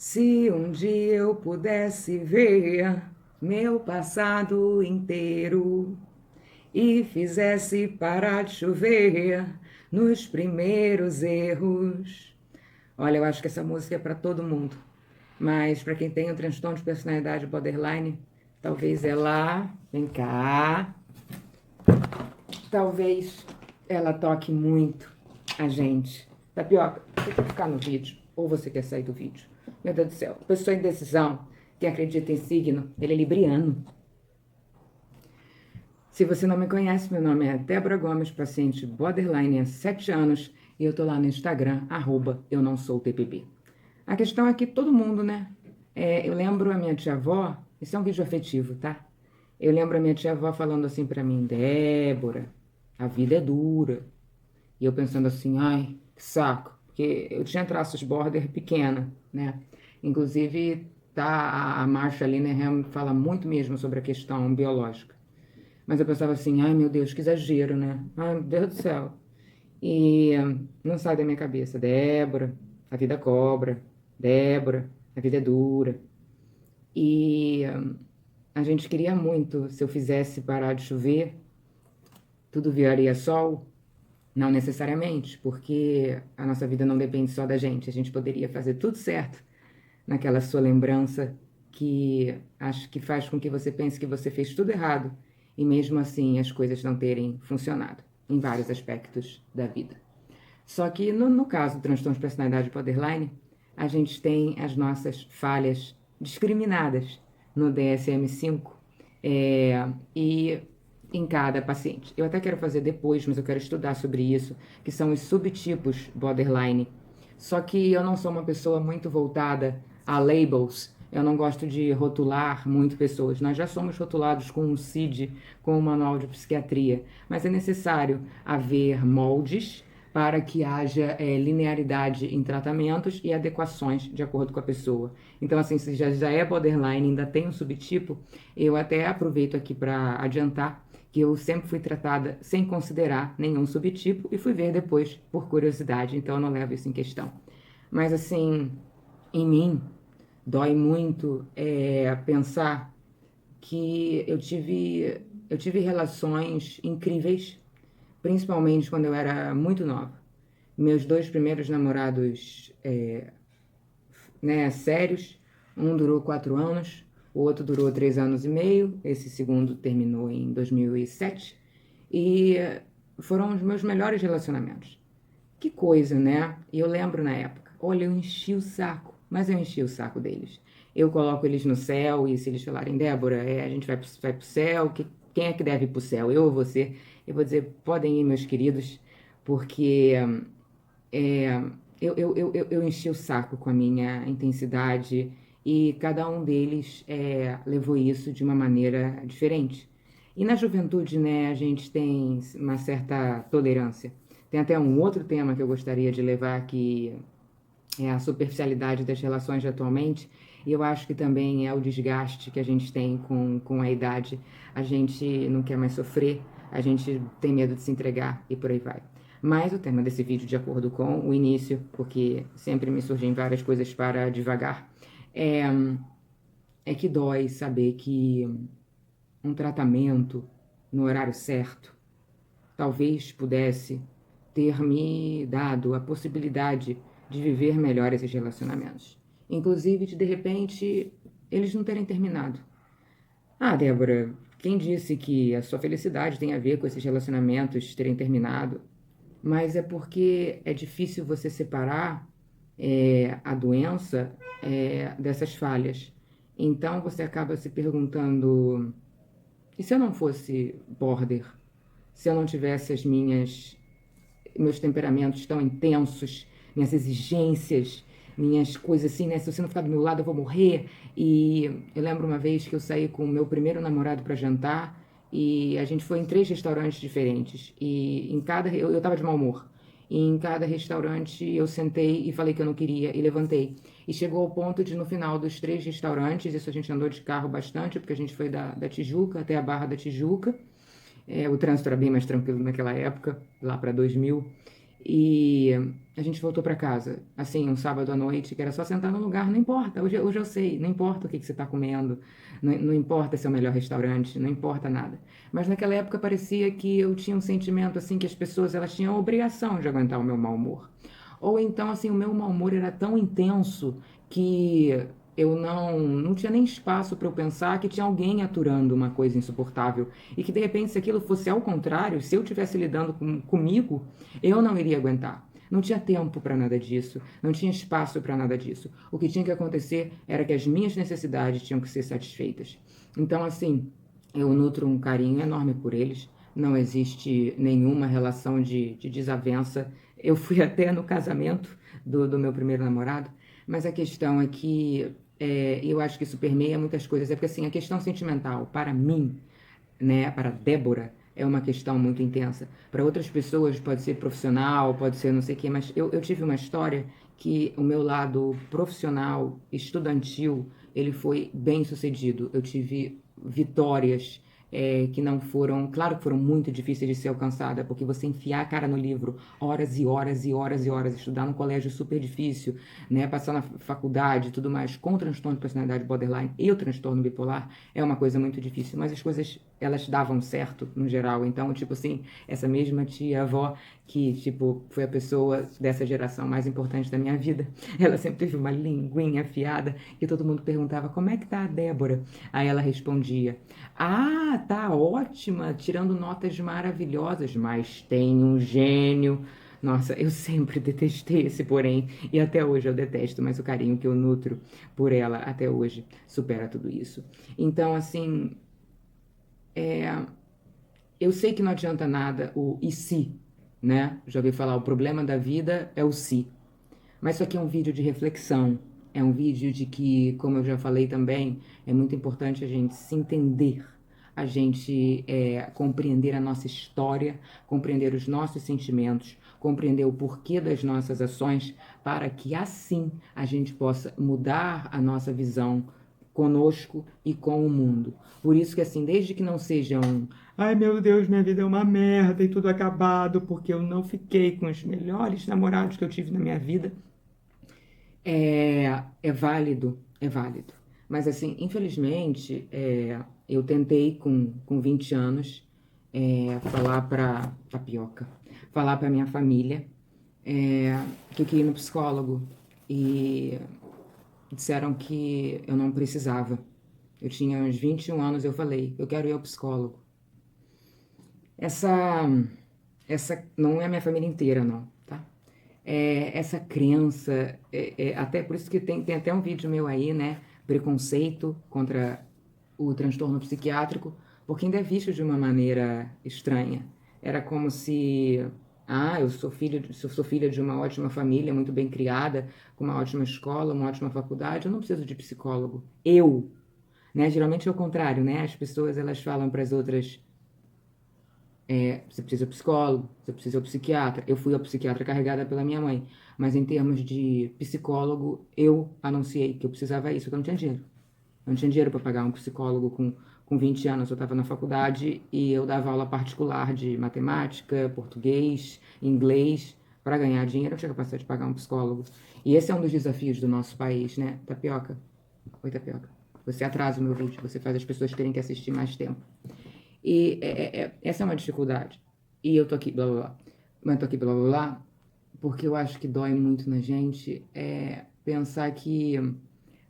Se um dia eu pudesse ver meu passado inteiro e fizesse parar de chover nos primeiros erros. Olha, eu acho que essa música é para todo mundo, mas para quem tem um transtorno de personalidade borderline, talvez ela, vem cá, talvez ela toque muito a gente. Tapioca, você quer ficar no vídeo ou você quer sair do vídeo? Meu Deus do céu, pessoa em decisão que acredita em signo, ele é libriano. Se você não me conhece, meu nome é Débora Gomes, paciente borderline há 7 anos e eu tô lá no Instagram, eu não sou TPB. A questão é que todo mundo, né? Eu lembro a minha tia-avó, isso é um vídeo afetivo, tá? Eu lembro a minha tia-avó falando assim pra mim, Débora, a vida é dura. E eu pensando assim, ai, que saco, porque eu tinha traços border pequena, né? Inclusive, tá, a Marcia Linehan fala muito mesmo sobre a questão biológica. Mas eu pensava assim, ai meu Deus, que exagero, né? Ai meu Deus do céu. E não sai da minha cabeça, Débora, a vida cobra, Débora, a vida é dura. E a gente queria muito, se eu fizesse parar de chover, tudo viraria sol. Não necessariamente, porque a nossa vida não depende só da gente. A gente poderia fazer tudo certo naquela sua lembrança que acho que faz com que você pense que você fez tudo errado e mesmo assim as coisas não terem funcionado em vários aspectos da vida. Só que no caso do transtorno de personalidade borderline, a gente tem as nossas falhas discriminadas no DSM-5 e em cada paciente. Eu até quero fazer depois, mas eu quero estudar sobre isso, que são os subtipos borderline. Só que eu não sou uma pessoa muito voltada a labels. Eu não gosto de rotular muito pessoas. Nós já somos rotulados com um CID, com um manual de psiquiatria, mas é necessário haver moldes para que haja linearidade em tratamentos e adequações de acordo com a pessoa. Então, assim, se já é borderline, ainda tem um subtipo, eu até aproveito aqui para adiantar que eu sempre fui tratada sem considerar nenhum subtipo e fui ver depois por curiosidade, então eu não levo isso em questão. Mas, assim, em mim, dói muito pensar que eu tive relações incríveis, principalmente quando eu era muito nova. Meus 2 primeiros namorados, né, sérios, um durou 4 anos, o outro durou 3 anos e meio, esse segundo terminou em 2007, e foram os meus melhores relacionamentos. Que coisa, né? E eu lembro na época, olha, eu enchi o saco, mas eu enchi o saco deles. Eu coloco eles no céu e se eles falarem, Débora, a gente vai pro céu, quem é que deve ir pro céu? Eu ou você? Eu vou dizer, podem ir, meus queridos, porque é, eu enchi o saco com a minha intensidade e cada um deles levou isso de uma maneira diferente. E na juventude, né, a gente tem uma certa tolerância. Tem até um outro tema que eu gostaria de levar, que é a superficialidade das relações atualmente, e eu acho que também é o desgaste que a gente tem com a idade. A gente não quer mais sofrer, a gente tem medo de se entregar e por aí vai. Mas o tema desse vídeo, de acordo com o início, porque sempre me surgem várias coisas para devagar, é, é que dói saber que um tratamento no horário certo talvez pudesse ter me dado a possibilidade de viver melhor esses relacionamentos. Inclusive de repente, eles não terem terminado. Ah, Débora, quem disse que a sua felicidade tem a ver com esses relacionamentos terem terminado? Mas é porque é difícil você separar a doença dessas falhas. Então você acaba se perguntando: e se eu não fosse border? Se eu não tivesse meus temperamentos tão intensos, minhas exigências, minhas coisas assim, né? Se você não ficar do meu lado, eu vou morrer. E eu lembro uma vez que eu saí com o meu primeiro namorado para jantar e a gente foi em 3 restaurantes diferentes. E em cada eu tava de mau humor. E em cada restaurante eu sentei e falei que eu não queria e levantei. E chegou ao ponto de, no final dos 3 restaurantes, isso a gente andou de carro bastante, porque a gente foi da Tijuca até a Barra da Tijuca. O trânsito era bem mais tranquilo naquela época, lá para 2000. E a gente voltou para casa, assim, um sábado à noite, que era só sentar no lugar, não importa, hoje eu sei, não importa o que você está comendo, não importa se é o melhor restaurante, não importa nada. Mas naquela época parecia que eu tinha um sentimento, assim, que as pessoas, elas tinham a obrigação de aguentar o meu mau humor. Ou então, assim, o meu mau humor era tão intenso que eu não tinha nem espaço para eu pensar que tinha alguém aturando uma coisa insuportável. E que, de repente, se aquilo fosse ao contrário, se eu estivesse lidando comigo, eu não iria aguentar. Não tinha tempo para nada disso, não tinha espaço para nada disso. O que tinha que acontecer era que as minhas necessidades tinham que ser satisfeitas. Então, assim, eu nutro um carinho enorme por eles, não existe nenhuma relação de desavença. Eu fui até no casamento do meu primeiro namorado, mas a questão é que eu acho que isso permeia muitas coisas. É porque, assim, a questão sentimental, para mim, né, para Débora, é uma questão muito intensa. Para outras pessoas pode ser profissional, pode ser não sei o quê, mas eu tive uma história que o meu lado profissional, estudantil, ele foi bem sucedido. Eu tive vitórias que não foram, claro que foram muito difíceis de ser alcançada, porque você enfiar a cara no livro, horas e horas e horas e horas, estudar num colégio super difícil, né, passar na faculdade e tudo mais, com transtorno de personalidade borderline e o transtorno bipolar, é uma coisa muito difícil, mas as coisas, elas davam certo, no geral. Então, tipo assim, essa mesma tia-avó, que, tipo, foi a pessoa dessa geração mais importante da minha vida, ela sempre teve uma linguinha afiada, e todo mundo perguntava, como é que tá a Débora? Aí ela respondia, ah, tá ótima, tirando notas maravilhosas, mas tem um gênio. Nossa, eu sempre detestei esse porém, e até hoje eu detesto, mas o carinho que eu nutro por ela até hoje supera tudo isso. Então, assim, eu sei que não adianta nada o e se, né? Já ouvi falar, o problema da vida é o se. Mas isso aqui é um vídeo de reflexão, é um vídeo de que, como eu já falei também, é muito importante a gente se entender, a gente compreender a nossa história, compreender os nossos sentimentos, compreender o porquê das nossas ações, para que assim a gente possa mudar a nossa visão conosco e com o mundo. Por isso que assim, desde que não sejam, ai meu Deus, minha vida é uma merda e tudo acabado porque eu não fiquei com os melhores namorados que eu tive na minha vida, é válido, é válido. Mas assim, infelizmente, eu tentei com 20 anos falar para tapioca, falar para minha família que eu queria ir no psicólogo e disseram que eu não precisava. Eu tinha uns 21 anos, eu falei, eu quero ir ao psicólogo. Essa, essa não é a minha família inteira, não, tá? Essa crença, até por isso que tem até um vídeo meu aí, né? Preconceito contra o transtorno psiquiátrico, porque ainda é visto de uma maneira estranha. Era como se, eu sou filha de uma ótima família, muito bem criada, com uma ótima escola, uma ótima faculdade, eu não preciso de psicólogo. Né? Geralmente é o contrário, né? As pessoas elas falam para as outras você precisa de psicólogo, você precisa de psiquiatra. Eu fui ao psiquiatra carregada pela minha mãe, mas em termos de psicólogo, eu anunciei que eu precisava isso, porque eu não tinha dinheiro. Eu não tinha dinheiro para pagar um psicólogo com 20 anos. Eu estava na faculdade e eu dava aula particular de matemática, português, inglês. Para ganhar dinheiro, eu tinha capacidade de pagar um psicólogo. E esse é um dos desafios do nosso país, né? Tapioca. Oi, Tapioca. Você atrasa o meu vídeo, você faz as pessoas terem que assistir mais tempo. E essa é uma dificuldade. E eu tô aqui, blá blá blá. Mas tô aqui, blá blá blá, porque eu acho que dói muito na gente pensar que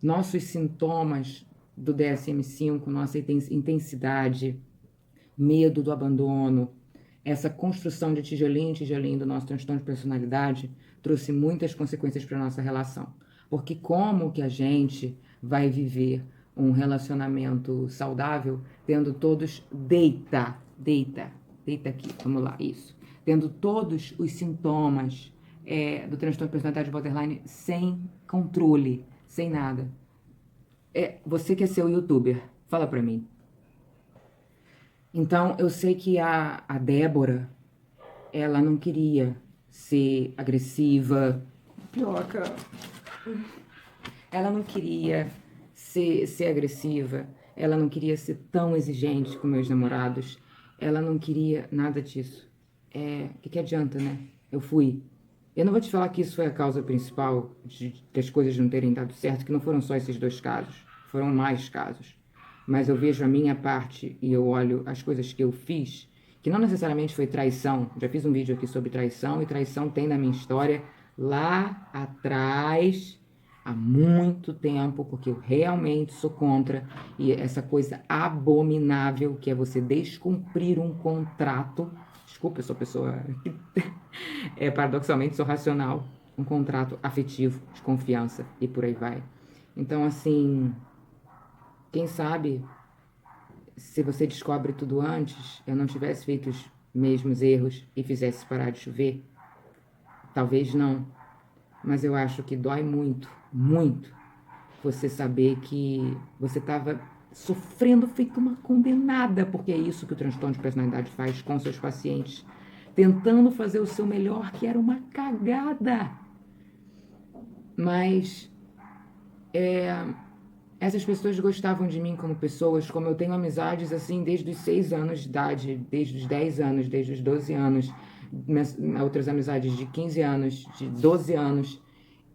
nossos sintomas do DSM-5, nossa intensidade, medo do abandono, essa construção de tijolinho em tijolinho do nosso transtorno de personalidade trouxe muitas consequências para nossa relação. Porque como que a gente vai viver um relacionamento saudável tendo todos deita aqui, vamos lá, isso, tendo todos os sintomas do transtorno de personalidade borderline sem controle, sem nada. Você quer ser o youtuber? Fala pra mim. Então, eu sei que a Débora, ela não queria ser agressiva. Pioca. Ela não queria ser agressiva. Ela não queria ser tão exigente com meus namorados. Ela não queria nada disso. Que adianta, né? Eu não vou te falar que isso foi a causa principal das coisas não terem dado certo, que não foram só esses 2 casos, foram mais casos. Mas eu vejo a minha parte e eu olho as coisas que eu fiz, que não necessariamente foi traição. Já fiz um vídeo aqui sobre traição, e traição tem na minha história lá atrás, há muito tempo, porque eu realmente sou contra, e essa coisa abominável que é você descumprir um contrato. Desculpa, eu sou pessoa paradoxalmente sou racional, um contrato afetivo, de confiança e por aí vai. Então, assim, quem sabe se você descobre tudo antes, eu não tivesse feito os mesmos erros e fizesse parar de chover? Talvez não, mas eu acho que dói muito, muito, você saber que você estava sofrendo feito uma condenada, porque é isso que o transtorno de personalidade faz com seus pacientes, tentando fazer o seu melhor, que era uma cagada. Mas essas pessoas gostavam de mim como pessoas, como eu tenho amizades assim desde os 6 anos de idade, desde os 10 anos, desde os 12 anos, outras amizades de 15 anos, de 12 anos.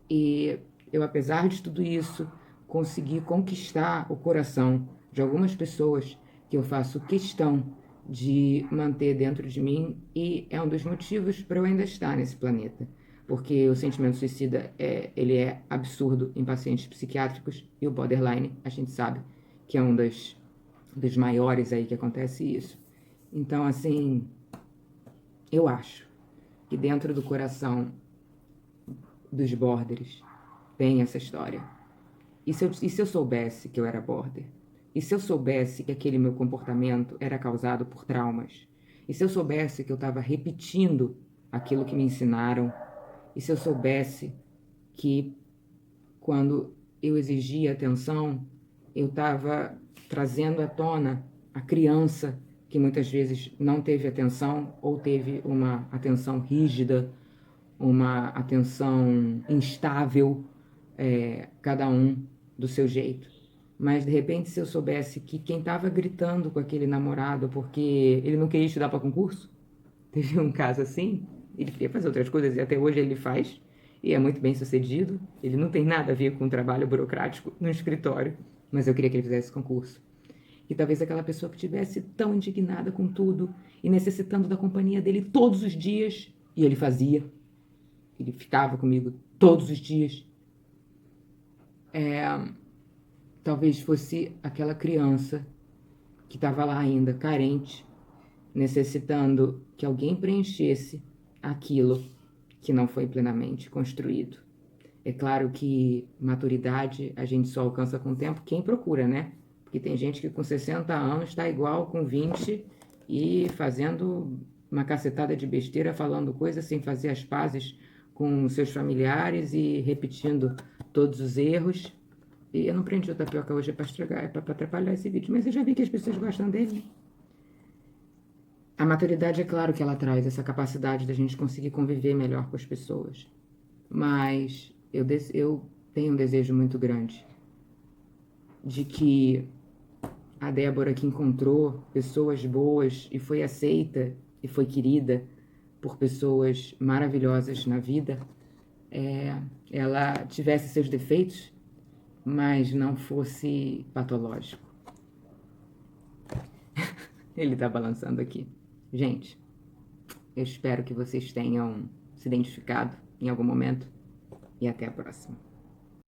E eu, apesar de tudo isso, consegui conquistar o coração de algumas pessoas que eu faço questão de manter dentro de mim, e é um dos motivos para eu ainda estar nesse planeta. Porque o sentimento suicida ele é absurdo em pacientes psiquiátricos, e o borderline, a gente sabe que é um dos maiores aí que acontece isso. Então, assim, eu acho que dentro do coração dos borders tem essa história. E se eu soubesse que eu era border? E se eu soubesse que aquele meu comportamento era causado por traumas? E se eu soubesse que eu estava repetindo aquilo que me ensinaram? E se eu soubesse que quando eu exigia atenção, eu estava trazendo à tona a criança que muitas vezes não teve atenção, ou teve uma atenção rígida, uma atenção instável, cada um do seu jeito. Mas de repente, se eu soubesse que quem estava gritando com aquele namorado porque ele não queria estudar para concurso, teve um caso assim, ele queria fazer outras coisas e até hoje ele faz, e é muito bem sucedido. Ele não tem nada a ver com trabalho burocrático no escritório, mas eu queria que ele fizesse concurso. E talvez aquela pessoa que estivesse tão indignada com tudo e necessitando da companhia dele todos os dias, e ele fazia, ele ficava comigo todos os dias, talvez fosse aquela criança que estava lá ainda, carente, necessitando que alguém preenchesse aquilo que não foi plenamente construído. É claro que maturidade a gente só alcança com o tempo quem procura, né? Porque tem gente que com 60 anos está igual com 20 e fazendo uma cacetada de besteira, falando coisas sem fazer as pazes com seus familiares e repetindo todos os erros. E eu não prendi o tapioca hoje para estragar, é para atrapalhar esse vídeo, mas eu já vi que as pessoas gostam dele. A maturidade, é claro que ela traz essa capacidade da gente conseguir conviver melhor com as pessoas. Mas eu tenho um desejo muito grande de que a Débora, que encontrou pessoas boas e foi aceita e foi querida por pessoas maravilhosas na vida, ela tivesse seus defeitos, mas não fosse patológico. Ele tá balançando aqui. Gente, eu espero que vocês tenham se identificado em algum momento, e até a próxima.